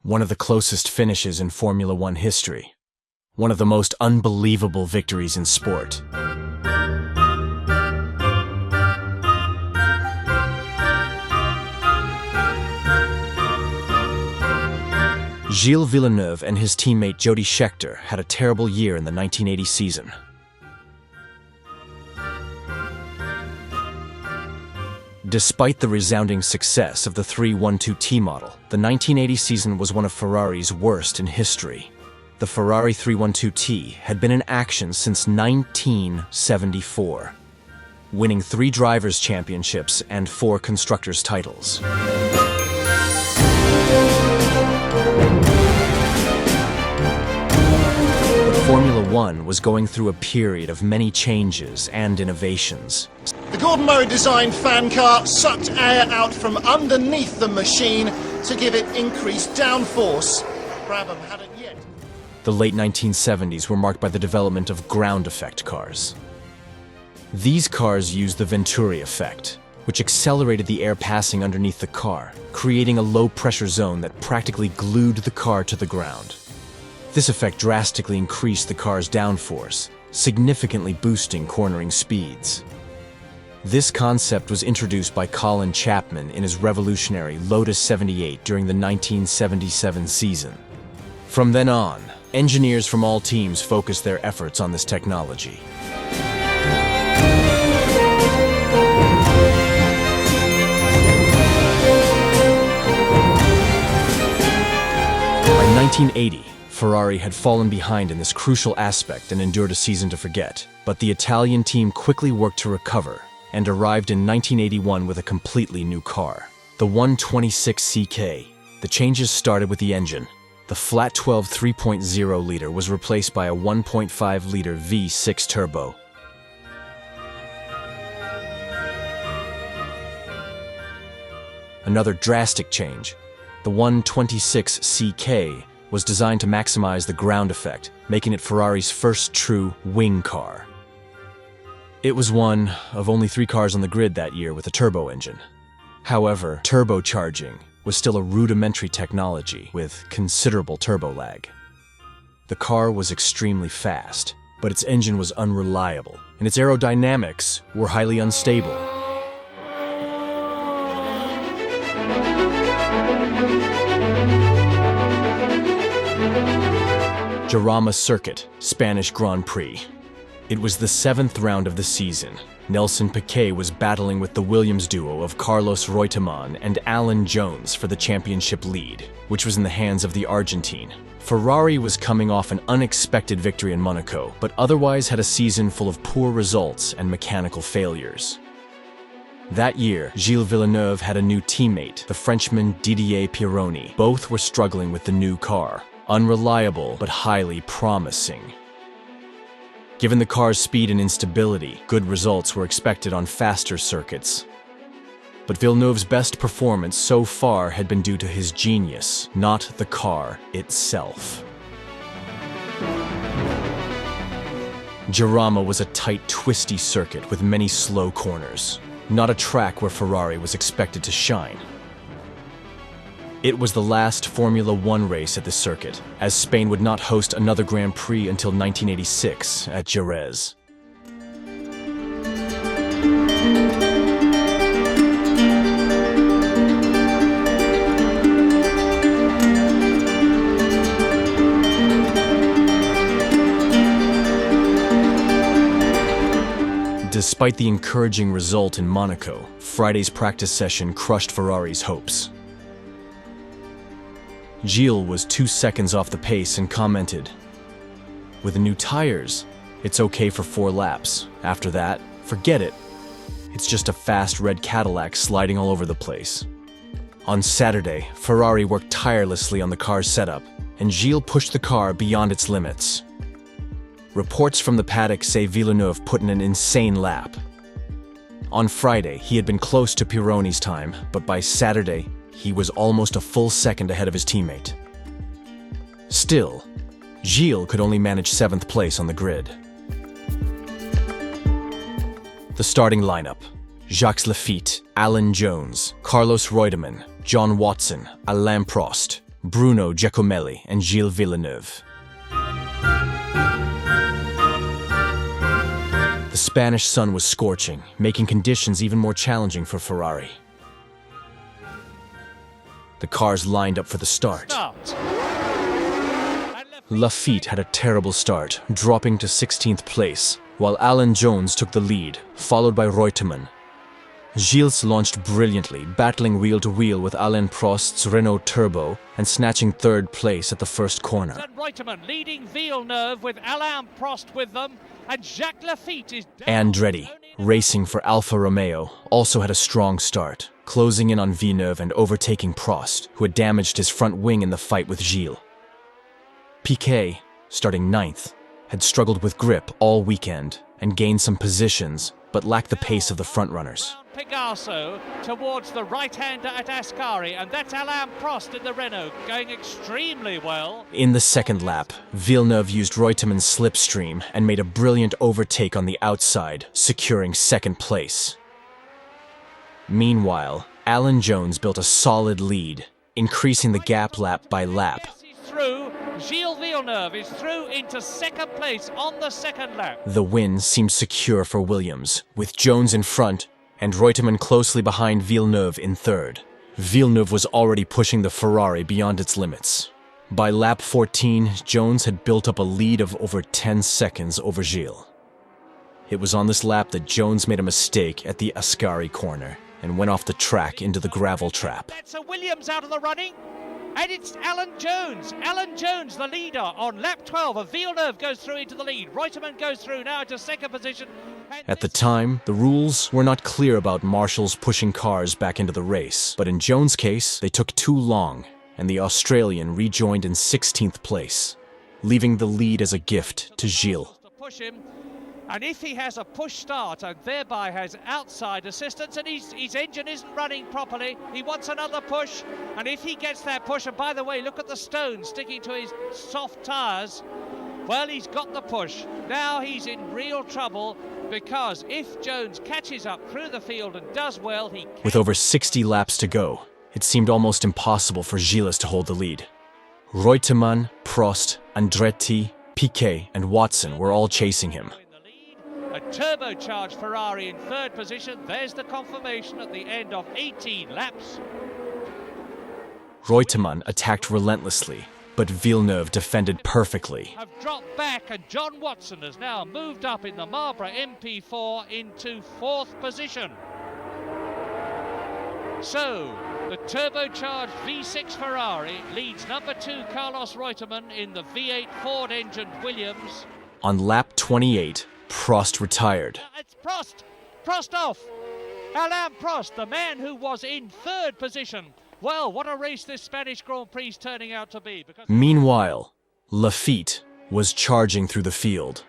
One of the closest finishes in Formula One history. One of the most unbelievable victories in sport. Gilles Villeneuve and his teammate Jody Scheckter had a terrible year in the 1980 season. Despite the resounding success of the 312T model, the 1980 season was one of Ferrari's worst in history. The Ferrari 312T had been in action since 1974, winning 3 drivers' championships and 4 constructors' titles. Formula One was going through a period of many changes and innovations. The Gordon Murray-designed fan car sucked air out from underneath the machine to give it increased downforce. Brabham hadn't yet. The late 1970s were marked by the development of ground effect cars. These cars used the Venturi effect, which accelerated the air passing underneath the car, creating a low-pressure zone that practically glued the car to the ground. This effect drastically increased the car's downforce, significantly boosting cornering speeds. This concept was introduced by Colin Chapman in his revolutionary Lotus 78 during the 1977 season. From then on, engineers from all teams focused their efforts on this technology. By 1980, Ferrari had fallen behind in this crucial aspect and endured a season to forget, but the Italian team quickly worked to recover and arrived in 1981 with a completely new car, the 126CK. The changes started with the engine. The flat 12 3.0-liter was replaced by a 1.5-liter V6 turbo. Another drastic change, the 126CK was designed to maximize the ground effect, making it Ferrari's first true wing car. It was one of only 3 cars on the grid that year with a turbo engine. However, turbocharging was still a rudimentary technology with considerable turbo lag. The car was extremely fast, but its engine was unreliable, and its aerodynamics were highly unstable. Jarama Circuit, Spanish Grand Prix. It was the 7th round of the season. Nelson Piquet was battling with the Williams duo of Carlos Reutemann and Alan Jones for the championship lead, which was in the hands of the Argentine. Ferrari was coming off an unexpected victory in Monaco, but otherwise had a season full of poor results and mechanical failures. That year, Gilles Villeneuve had a new teammate, the Frenchman Didier Pironi. Both were struggling with the new car. Unreliable, but highly promising. Given the car's speed and instability, good results were expected on faster circuits. But Villeneuve's best performance so far had been due to his genius, not the car itself. Jarama was a tight, twisty circuit with many slow corners, not a track where Ferrari was expected to shine. It was the last Formula One race at the circuit, as Spain would not host another Grand Prix until 1986 at Jerez. Despite the encouraging result in Monaco, Friday's practice session crushed Ferrari's hopes. Gilles was 2 seconds off the pace and commented, "With the new tires, it's okay for 4 laps. After that, forget it. It's just a fast red Cadillac sliding all over the place." On Saturday, Ferrari worked tirelessly on the car's setup, and Gilles pushed the car beyond its limits. Reports from the paddock say Villeneuve put in an insane lap. On Friday, he had been close to Pironi's time, but by Saturday, he was almost a full second ahead of his teammate. Still, Gilles could only manage 7th place on the grid. The starting lineup: Jacques Laffite, Alan Jones, Carlos Reutemann, John Watson, Alain Prost, Bruno Giacomelli and Gilles Villeneuve. The Spanish sun was scorching, making conditions even more challenging for Ferrari. The cars lined up for the start. Laffite had a terrible start, dropping to 16th place, while Alain Jones took the lead, followed by Reutemann. Gilles launched brilliantly, battling wheel-to-wheel with Alain Prost's Renault Turbo and snatching third place at the first corner. Reutemann leading Villeneuve with Alain Prost with them, and Jacques Laffite is Andretti, racing for Alfa Romeo, also had a strong start, closing in on Villeneuve and overtaking Prost, who had damaged his front wing in the fight with Gilles. Piquet, starting 9th, had struggled with grip all weekend and gained some positions, but lacked the pace of the frontrunners. Pegaso towards the right-hander at Ascari, and that's Alain Prost in the Renault, going extremely well. In the second lap, Villeneuve used Reutemann's slipstream and made a brilliant overtake on the outside, securing second place. Meanwhile, Alain Jones built a solid lead, increasing the gap lap by lap. He's through. Gilles Villeneuve is through into second place on the second lap. The win seemed secure for Williams, with Jones in front and Reutemann closely behind Villeneuve in third. Villeneuve was already pushing the Ferrari beyond its limits. By lap 14, Jones had built up a lead of over 10 seconds over Gilles. It was on this lap that Jones made a mistake at the Ascari corner and went off the track into the gravel trap. That's a Williams out of the running. And it's Alain Jones. Alain Jones, the leader on lap 12. And Villeneuve goes through into the lead. Reutemann goes through now into second position. At the time, the rules were not clear about marshals pushing cars back into the race. But in Jones' case, they took too long, and the Australian rejoined in 16th place, leaving the lead as a gift to Gilles. To push him. And if he has a push start and thereby has outside assistance and his engine isn't running properly, he wants another push. And if he gets that push, and by the way, look at the stones sticking to his soft tyres, well, he's got the push. Now he's in real trouble because if Jones catches up through the field and does well, he can... With over 60 laps to go, it seemed almost impossible for Gilles to hold the lead. Reutemann, Prost, Andretti, Piquet, and Watson were all chasing him. A turbocharged Ferrari in third position. There's the confirmation at the end of 18 laps. Reutemann attacked relentlessly, but Villeneuve defended perfectly. Have dropped back, and John Watson has now moved up in the Marlboro MP4 into fourth position. So, the turbocharged V6 Ferrari leads number 2 Carlos Reutemann in the V8 Ford-engined Williams. On lap 28, Prost retired. It's Prost! Prost off! Alain Prost, the man who was in third position. Well, what a race this Spanish Grand Prix is turning out to be. Meanwhile, Laffite was charging through the field.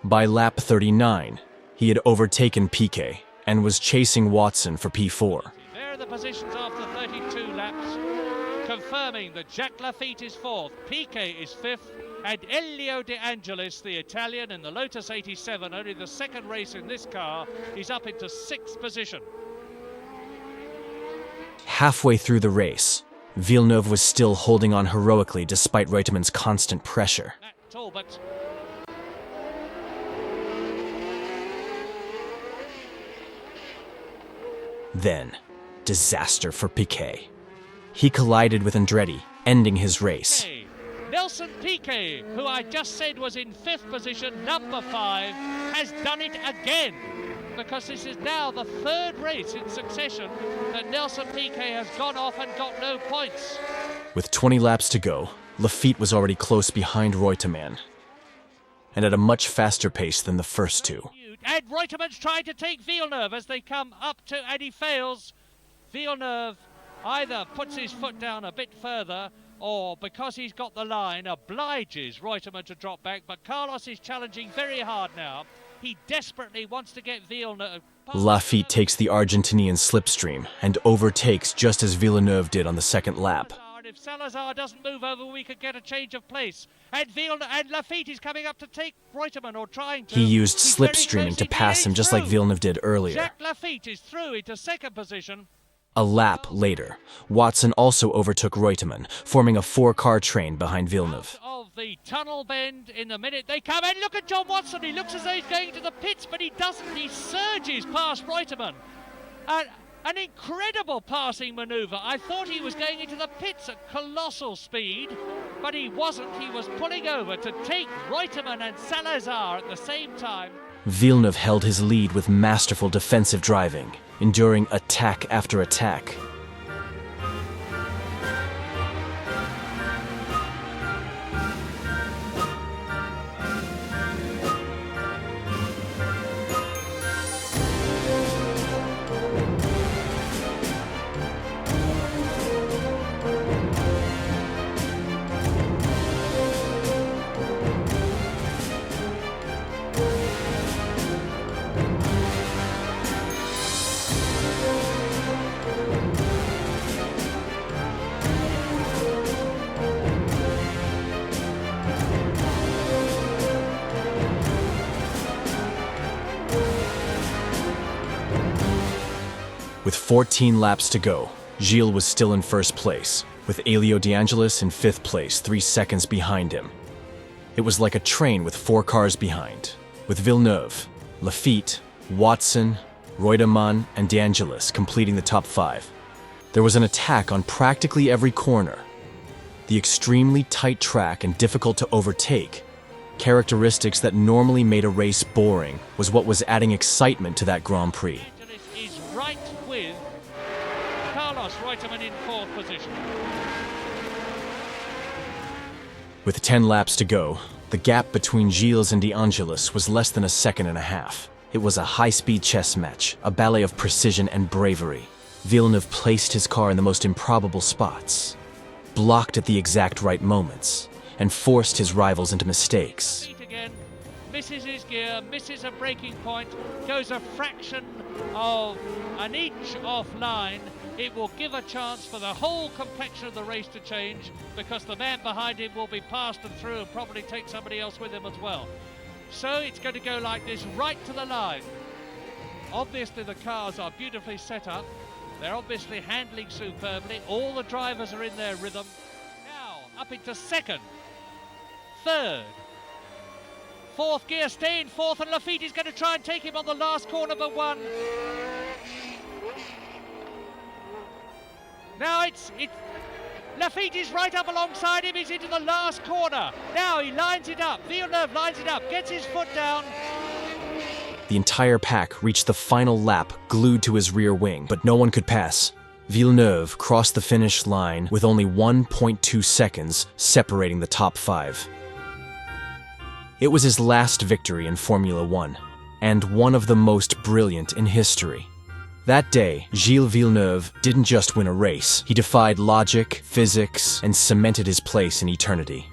By lap 39, he had overtaken Piquet and was chasing Watson for P4. There are the positions after 32 laps, confirming that Jacques Laffite is fourth, Piquet is fifth, and Elio De Angelis, the Italian in the Lotus 87, only the second race in this car, is up into sixth position. Halfway through the race, Villeneuve was still holding on heroically despite Reutemann's constant pressure. At all, but then, disaster for Piquet. He collided with Andretti, ending his race. Nelson Piquet, who I just said was in fifth position, number 5, has done it again. Because this is now the third race in succession that Nelson Piquet has gone off and got no points. With 20 laps to go, Laffite was already close behind Reutemann, and at a much faster pace than the first two. And Reutemann's trying to take Villeneuve as they come up to, and he fails. Villeneuve either puts his foot down a bit further, or because he's got the line, obliges Reutemann to drop back. But Carlos is challenging very hard now. He desperately wants to get Villeneuve. Laffite takes the Argentinian slipstream and overtakes just as Villeneuve did on the second lap. If Salazar doesn't move over, we could get a change of place. And Laffite is coming up to take Reutemann, or trying to. He used slipstreaming to pass him just like Villeneuve did earlier. Jacques Laffite is through into second position. A lap later, Watson also overtook Reutemann, forming a four-car train behind Villeneuve. Of the tunnel bend in the minute they come in. Look at John Watson. He looks as though he's going to the pits, but he doesn't. He surges past Reutemann. An incredible passing manoeuvre. I thought he was going into the pits at colossal speed, but he wasn't. He was pulling over to take Reutemann and Salazar at the same time. Villeneuve held his lead with masterful defensive driving, enduring attack after attack. With 14 laps to go, Gilles was still in first place, with De Angelis in fifth place, 3 seconds behind him. It was like a train with 4 cars behind, with Villeneuve, Laffite, Watson, Reutemann, and De Angelis completing the top 5. There was an attack on practically every corner. The extremely tight track and difficult to overtake, characteristics that normally made a race boring, was what was adding excitement to that Grand Prix. Is right with Carlos Reutemann in 4th position. With 10 laps to go, the gap between Gilles and De Angelis was less than a second and a half. It was a high-speed chess match, a ballet of precision and bravery. Villeneuve placed his car in the most improbable spots, blocked at the exact right moments, and forced his rivals into mistakes. Again, misses his gear, misses a braking point, goes a fraction of an inch offline. It will give a chance for the whole complexion of the race to change, because the man behind him will be passed and through and probably take somebody else with him as well. So it's going to go like this right to the line. Obviously the cars are beautifully set up. They're obviously handling superbly. All the drivers are in their rhythm. Now up into 2nd, 3rd, 4th gear, stay in 4th, and Laffite is going to try and take him on the last corner but 1. Now it's Laffite is right up alongside him. He's into the last corner. Now he lines it up. Villeneuve lines it up, gets his foot down. The entire pack reached the final lap glued to his rear wing, but no one could pass. Villeneuve crossed the finish line with only 1.2 seconds separating the top 5. It was his last victory in Formula One, and one of the most brilliant in history. That day, Gilles Villeneuve didn't just win a race, he defied logic, physics, and cemented his place in eternity.